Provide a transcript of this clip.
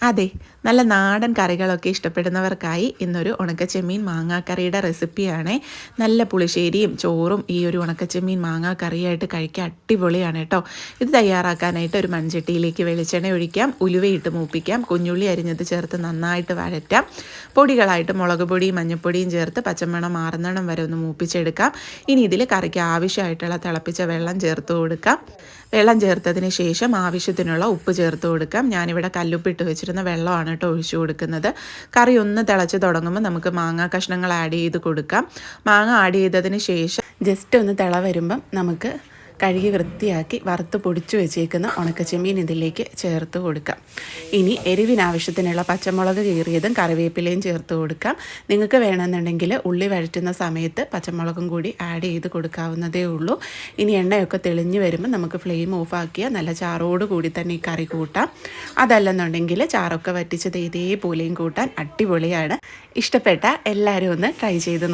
അതെ, നല്ല നാടൻ കറികളൊക്കെ ഇഷ്ടപ്പെടുന്നവർക്കായി ഇന്നൊരു ഉണക്കച്ചെമ്മീൻ മാങ്ങാക്കറിയുടെ റെസിപ്പിയാണ്. നല്ല പുളിശ്ശേരിയും ചോറും ഈ ഒരു ഉണക്കച്ചെമ്മീൻ മാങ്ങാക്കറിയായിട്ട് കഴിക്കാൻ അടിപൊളിയാണ് കേട്ടോ. ഇത് തയ്യാറാക്കാനായിട്ട് ഒരു മൺചട്ടിയിലേക്ക് വെളിച്ചെണ്ണ ഒഴിക്കാം, ഉലുവയിട്ട് മൂപ്പിക്കാം, കുഞ്ഞുള്ളി അരിഞ്ഞത് ചേർത്ത് നന്നായിട്ട് വഴറ്റാം. പൊടികളായിട്ട് മുളക് പൊടിയും മഞ്ഞൾപ്പൊടിയും ചേർത്ത് പച്ചമണം മാറുന്നിടം വരെ ഒന്ന് മൂപ്പിച്ചെടുക്കാം. ഇനി ഇതിൽ കറിക്ക് ആവശ്യമായിട്ടുള്ള തിളപ്പിച്ച വെള്ളം ചേർത്ത് കൊടുക്കാം. വെള്ളം ചേർത്തതിന് ശേഷം ആവശ്യത്തിനുള്ള ഉപ്പ് ചേർത്ത് കൊടുക്കാം. ഞാനിവിടെ കല്ലുപ്പിട്ട് വെച്ചിരുന്ന വെള്ളമാണ് കേട്ടോ ഒഴിച്ചു കൊടുക്കുന്നത്. കറി ഒന്ന് തിളച്ച് തുടങ്ങുമ്പോൾ നമുക്ക് മാങ്ങ കഷ്ണങ്ങൾ ആഡ് ചെയ്ത് കൊടുക്കാം. മാങ്ങ ആഡ് ചെയ്തതിന് ശേഷം ജസ്റ്റ് ഒന്ന് തിള വരുമ്പം നമുക്ക് കഴുകി വൃത്തിയാക്കി വറുത്ത് പൊടിച്ചു വെച്ചേക്കുന്ന ഉണക്കച്ചെമ്മീൻ ഇതിലേക്ക് ചേർത്ത് കൊടുക്കാം. ഇനി എരിവിനാവശ്യത്തിനുള്ള പച്ചമുളക് കീറിയതും കറിവേപ്പിലയും ചേർത്ത് കൊടുക്കാം. നിങ്ങൾക്ക് വേണമെന്നുണ്ടെങ്കിൽ ഉള്ളി വഴറ്റുന്ന സമയത്ത് പച്ചമുളകും കൂടി ആഡ് ചെയ്ത് കൊടുക്കാവുന്നതേ ഉള്ളൂ. ഇനി എണ്ണയൊക്കെ തെളിഞ്ഞ് വരുമ്പോൾ നമുക്ക് ഫ്ലെയിം ഓഫാക്കിയാൽ നല്ല ചാറോട് കൂടി തന്നെ ഈ കറി കൂട്ടാം. അതല്ലെന്നുണ്ടെങ്കിൽ ചാറൊക്കെ വറ്റിച്ചത് ഇതേപോലെയും കൂട്ടാൻ അടിപൊളിയാണ്. ഇഷ്ടപ്പെട്ട എല്ലാവരും ഒന്ന് ട്രൈ ചെയ്ത് നോക്കാം.